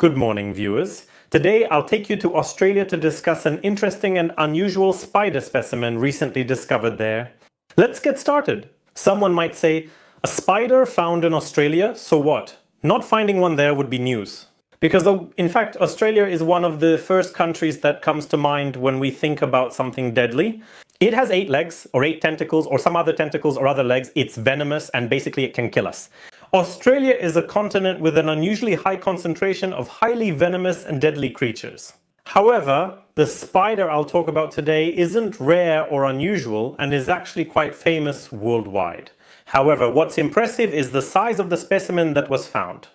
Good morning, viewers. Today I'll take you to Australia to discuss an interesting and unusual spider specimen recently discovered there. Let's get started. Someone might say, a spider found in Australia, so what? Not finding one there would be news. Because in fact, Australia is one of the first countries that comes to mind when we think about something deadly. It has 8 legs, or 8 tentacles, or some other tentacles or other legs. It's venomous, and basically it can kill us. Australia is a continent with an unusually high concentration of highly venomous and deadly creatures. However, the spider I'll talk about today isn't rare or unusual and is actually quite famous worldwide. However, what's impressive is the size of the specimen that was found.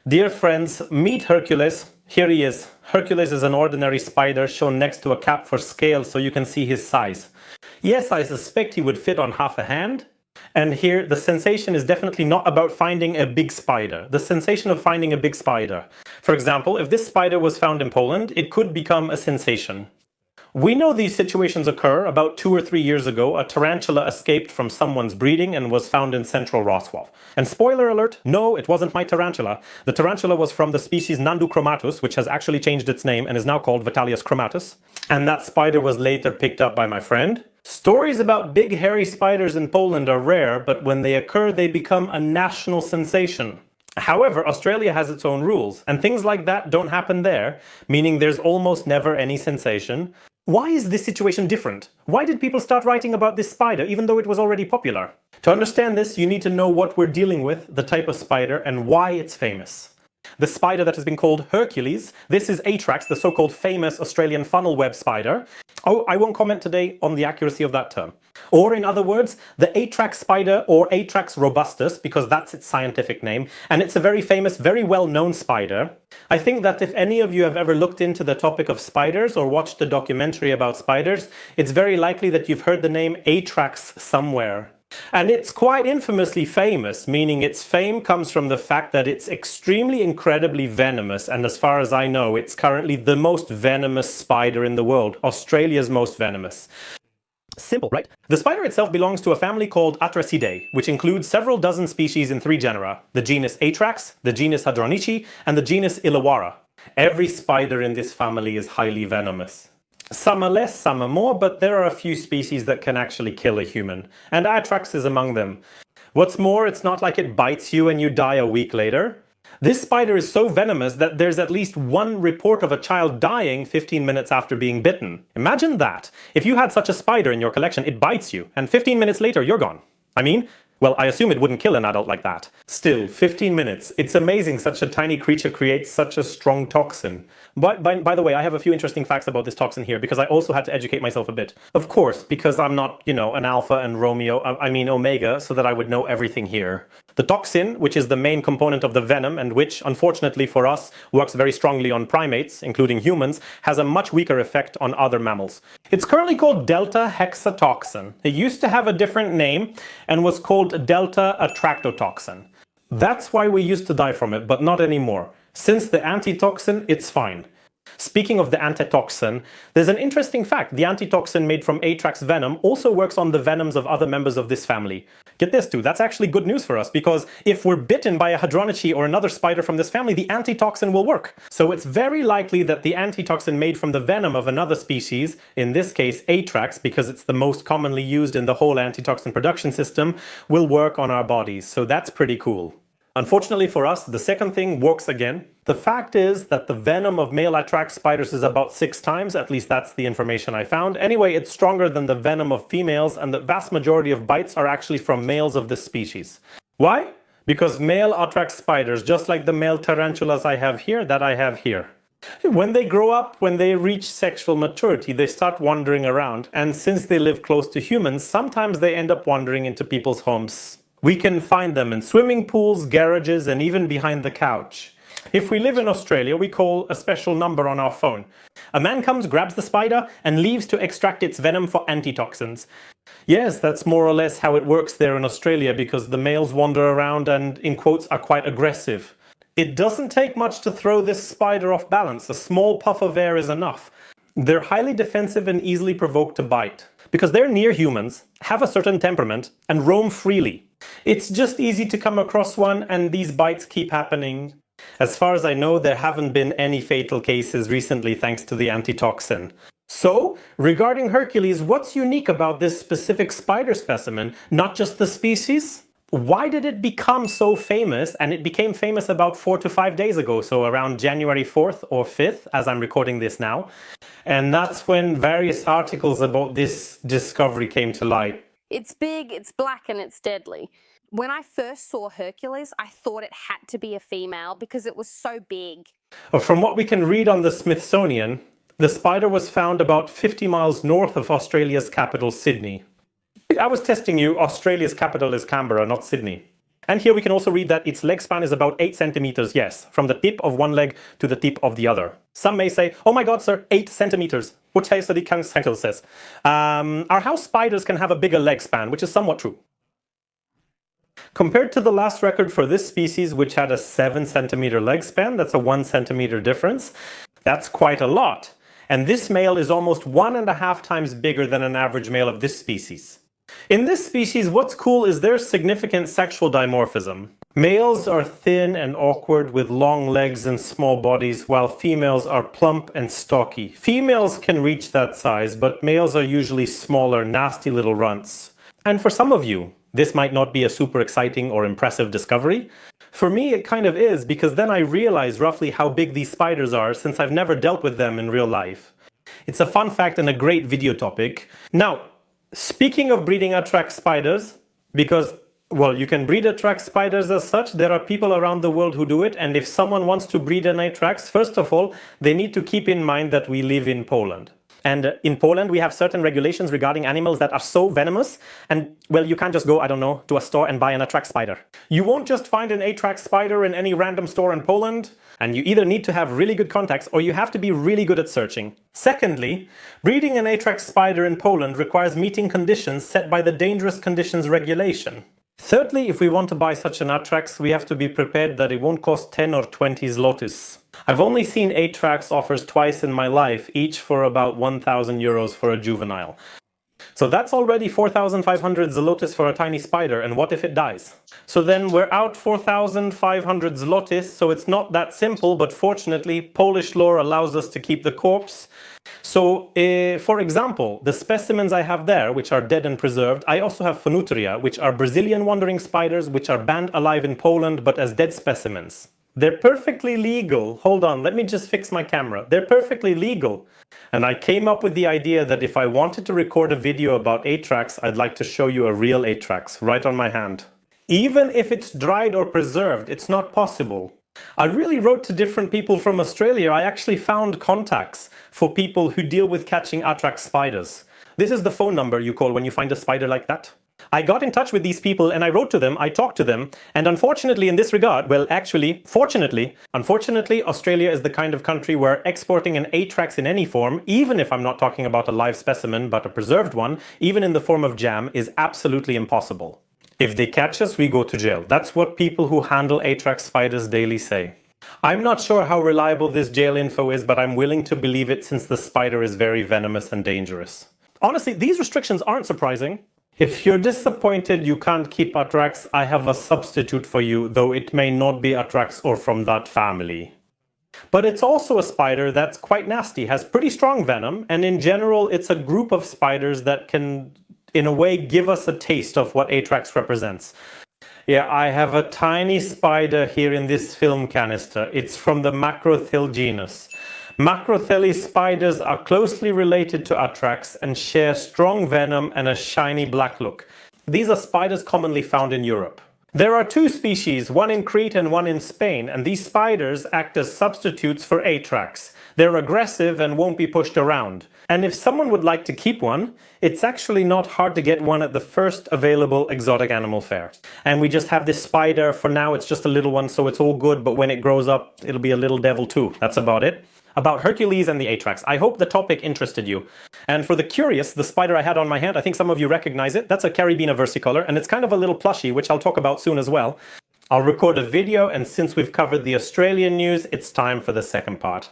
Dear friends, meet Hercules. Here he is. Hercules is an ordinary spider shown next to a cap for scale so you can see his size. Yes, I suspect he would fit on half a hand. And here, the sensation is definitely not about finding a big spider. The sensation of finding a big spider. For example, if this spider was found in Poland, it could become a sensation. We know these situations occur. About 2 or 3 years ago, a tarantula escaped from someone's breeding and was found in central Wrocław. And spoiler alert, no, it wasn't my tarantula. The tarantula was from the species Nandu chromatus, which has actually changed its name and is now called Vitellius chromatus. And that spider was later picked up by my friend. Stories about big hairy spiders in Poland are rare, but when they occur, they become a national sensation. However, Australia has its own rules, and things like that don't happen there, meaning there's almost never any sensation. Why is this situation different? Why did people start writing about this spider, even though it was already popular? To understand this, you need to know what we're dealing with, the type of spider, and why it's famous. The spider that has been called Hercules, this is Atrax, the so-called famous Australian funnel web spider. Oh, I won't comment today on the accuracy of that term. Or in other words, the Atrax spider, or Atrax robustus, because that's its scientific name, and it's a very famous, very well-known spider. I think that if any of you have ever looked into the topic of spiders or watched a documentary about spiders, it's very likely that you've heard the name Atrax somewhere. And it's quite infamously famous, meaning its fame comes from the fact that it's extremely incredibly venomous, and as far as I know, it's currently the most venomous spider in the world, Australia's most venomous. Simple, right? The spider itself belongs to a family called Atracidae, which includes several dozen species in 3 genera, the genus Atrax, the genus Hadronici, and the genus Illawarra. Every spider in this family is highly venomous. Some are less, some are more, but there are a few species that can actually kill a human, and Atrax is among them. What's more, it's not like it bites you and you die a week later. This spider is so venomous that there's at least one report of a child dying 15 minutes after being bitten. Imagine that! If you had such a spider in your collection, it bites you, and 15 minutes later you're gone. Well, I assume it wouldn't kill an adult like that. Still, 15 minutes. It's amazing such a tiny creature creates such a strong toxin. But by the way, I have a few interesting facts about this toxin here, because I also had to educate myself a bit. Of course, because I'm not, an alpha and omega, so that I would know everything here. The toxin, which is the main component of the venom, and which, unfortunately for us, works very strongly on primates, including humans, has a much weaker effect on other mammals. It's currently called delta hexatoxin. It used to have a different name, and was called delta attractotoxin. That's why we used to die from it, but not anymore. Since the antitoxin, it's fine. Speaking of the antitoxin, there's an interesting fact. The antitoxin made from Atrax venom also works on the venoms of other members of this family. Get this too, that's actually good news for us, because if we're bitten by a Hadronici or another spider from this family, the antitoxin will work. So it's very likely that the antitoxin made from the venom of another species, in this case Atrax, because it's the most commonly used in the whole antitoxin production system, will work on our bodies. So that's pretty cool. Unfortunately for us, the second thing works again. The fact is that the venom of male Atrax spiders is about 6 times, at least that's the information I found. Anyway, it's stronger than the venom of females, and the vast majority of bites are actually from males of this species. Why? Because male Atrax spiders, just like the male tarantulas I have here, when they grow up, when they reach sexual maturity, they start wandering around, and since they live close to humans, sometimes they end up wandering into people's homes. We can find them in swimming pools, garages, and even behind the couch. If we live in Australia, we call a special number on our phone. A man comes, grabs the spider, and leaves to extract its venom for antitoxins. Yes, that's more or less how it works there in Australia, because the males wander around and, in quotes, are quite aggressive. It doesn't take much to throw this spider off balance. A small puff of air is enough. They're highly defensive and easily provoked to bite, because they're near humans, have a certain temperament, and roam freely. It's just easy to come across one, and these bites keep happening. As far as I know, there haven't been any fatal cases recently thanks to the antitoxin. So, regarding Hercules, what's unique about this specific spider specimen, not just the species? Why did it become so famous? And it became famous about 4 to 5 days ago, so around January 4th or 5th, as I'm recording this now. And that's when various articles about this discovery came to light. It's big, it's black, and it's deadly. When I first saw Hercules, I thought it had to be a female because it was so big. From what we can read on the Smithsonian, the spider was found about 50 miles north of Australia's capital, Sydney. I was testing you, Australia's capital is Canberra, not Sydney. And here we can also read that its leg span is about 8 centimeters, yes, from the tip of one leg to the tip of the other. Some may say, oh my god, sir, 8 centimeters. Which says our house spiders can have a bigger leg span, which is somewhat true. Compared to the last record for this species, which had a 7 centimeter leg span, that's a 1 centimeter difference. That's quite a lot. And this male is almost 1.5 times bigger than an average male of this species. In this species, what's cool is their significant sexual dimorphism. Males are thin and awkward with long legs and small bodies, while females are plump and stocky. Females can reach that size, but males are usually smaller, nasty little runts. And for some of you, this might not be a super exciting or impressive discovery. For me, it kind of is, because then I realize roughly how big these spiders are since I've never dealt with them in real life. It's a fun fact and a great video topic. Now, speaking of breeding Atrax spiders, because, well, you can breed Atrax spiders as such, there are people around the world who do it, and if someone wants to breed an Atrax, first of all, they need to keep in mind that we live in Poland. And in Poland, we have certain regulations regarding animals that are so venomous, and, well, you can't just go, I don't know, to a store and buy an Atrax spider. You won't just find an Atrax spider in any random store in Poland, and you either need to have really good contacts or you have to be really good at searching. Secondly, breeding an Atrax spider in Poland requires meeting conditions set by the Dangerous Conditions Regulation. Thirdly, if we want to buy such an Atrax, we have to be prepared that it won't cost 10 or 20 zlotys. I've only seen Atrax offers twice in my life, each for about 1,000 euros for a juvenile. So that's already 4,500 zlotys for a tiny spider, and what if it dies? So then we're out 4,500 zlotys, so it's not that simple, but fortunately Polish law allows us to keep the corpse. So, for example, the specimens I have there, which are dead and preserved, I also have Phoneutria, which are Brazilian wandering spiders, which are banned alive in Poland, but as dead specimens. They're perfectly legal. Hold on, let me just fix my camera. They're perfectly legal. And I came up with the idea that if I wanted to record a video about Atrax, I'd like to show you a real Atrax right on my hand. Even if it's dried or preserved, it's not possible. I really wrote to different people from Australia. I actually found contacts for people who deal with catching Atrax spiders. This is the phone number you call when you find a spider like that. I got in touch with these people and I wrote to them, I talked to them, and unfortunately in this regard, well actually, unfortunately, Australia is the kind of country where exporting an Atrax in any form, even if I'm not talking about a live specimen but a preserved one, even in the form of jam, is absolutely impossible. If they catch us, we go to jail. That's what people who handle Atrax spiders daily say. I'm not sure how reliable this jail info is, but I'm willing to believe it since the spider is very venomous and dangerous. Honestly, these restrictions aren't surprising. If you're disappointed you can't keep Atrax, I have a substitute for you, though it may not be Atrax or from that family. But it's also a spider that's quite nasty, has pretty strong venom, and in general it's a group of spiders that can, in a way, give us a taste of what Atrax represents. Yeah, I have a tiny spider here in this film canister. It's from the Macrothele genus. Macrothele spiders are closely related to Atrax and share strong venom and a shiny black look. These are spiders commonly found in Europe. There are 2 species, one in Crete and one in Spain, and these spiders act as substitutes for Atrax. They're aggressive and won't be pushed around. And if someone would like to keep one, it's actually not hard to get one at the first available exotic animal fair. And we just have this spider. For now it's just a little one, so it's all good, but when it grows up it'll be a little devil too. That's about it. About Hercules and the Atrax. I hope the topic interested you. And for the curious, the spider I had on my hand, I think some of you recognize it. That's a Caribena versicolor, and it's kind of a little plushie, which I'll talk about soon as well. I'll record a video, and since we've covered the Australian news, it's time for the second part.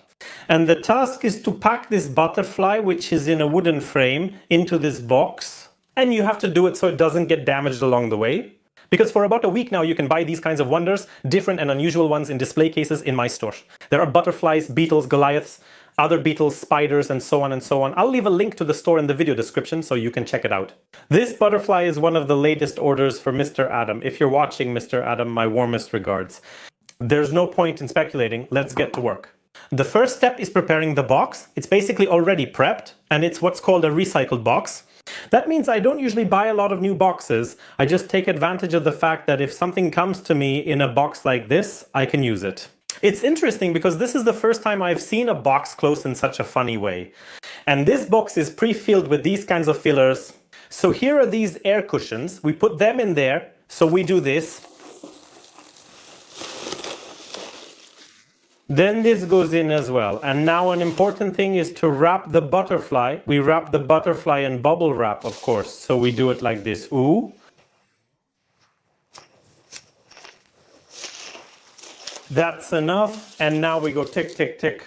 And the task is to pack this butterfly, which is in a wooden frame, into this box. And you have to do it so it doesn't get damaged along the way. Because for about a week now, you can buy these kinds of wonders, different and unusual ones in display cases in my store. There are butterflies, beetles, Goliaths, other beetles, spiders, and so on and so on. I'll leave a link to the store in the video description so you can check it out. This butterfly is one of the latest orders for Mr. Adam. If you're watching, Mr. Adam, my warmest regards. There's no point in speculating. Let's get to work. The first step is preparing the box. It's basically already prepped, and it's what's called a recycled box. That means I don't usually buy a lot of new boxes. I just take advantage of the fact that if something comes to me in a box like this, I can use it. It's interesting because this is the first time I've seen a box close in such a funny way. And this box is pre-filled with these kinds of fillers. So here are these air cushions. We put them in there. So we do this. Then this goes in as well. And now an important thing is to wrap the butterfly. We wrap the butterfly in bubble wrap, of course. So we do it like this. Ooh. That's enough. And now we go tick, tick, tick.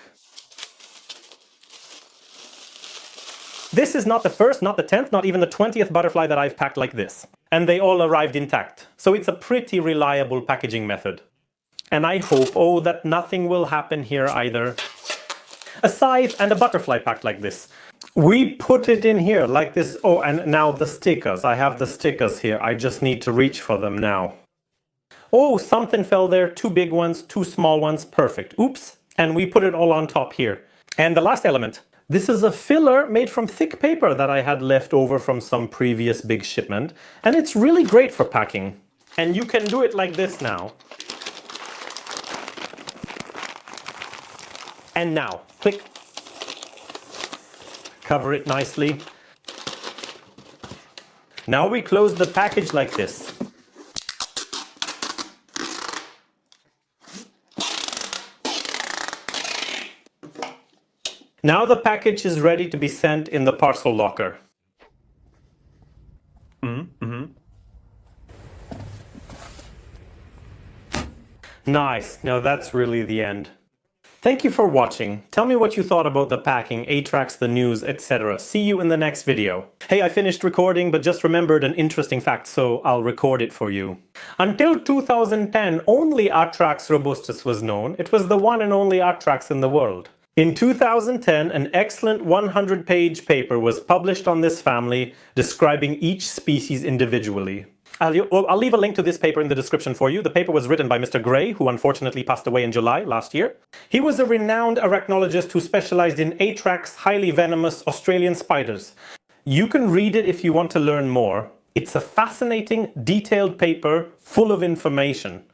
This is not the first, not the 10th, not even the 20th butterfly that I've packed like this. And they all arrived intact. So it's a pretty reliable packaging method. And I hope, that nothing will happen here either. A scythe and a butterfly packed like this. We put it in here like this. Oh, and now the stickers. I have the stickers here. I just need to reach for them now. Oh, something fell there. 2 big ones, 2 small ones. Perfect. Oops. And we put it all on top here. And the last element. This is a filler made from thick paper that I had left over from some previous big shipment. And it's really great for packing. And you can do it like this now. And now, click. Cover it nicely. Now we close the package like this. Now the package is ready to be sent in the parcel locker. Nice. Now that's really the end. Thank you for watching. Tell me what you thought about the packing, Atrax, the news, etc. See you in the next video. Hey, I finished recording, but just remembered an interesting fact, so I'll record it for you. Until 2010, only Atrax robustus was known. It was the one and only Atrax in the world. In 2010, an excellent 100-page paper was published on this family, describing each species individually. I'll leave a link to this paper in the description for you. The paper was written by Mr. Gray, who unfortunately passed away in July last year. He was a renowned arachnologist who specialized in Atrax, highly venomous Australian spiders. You can read it if you want to learn more. It's a fascinating, detailed paper full of information.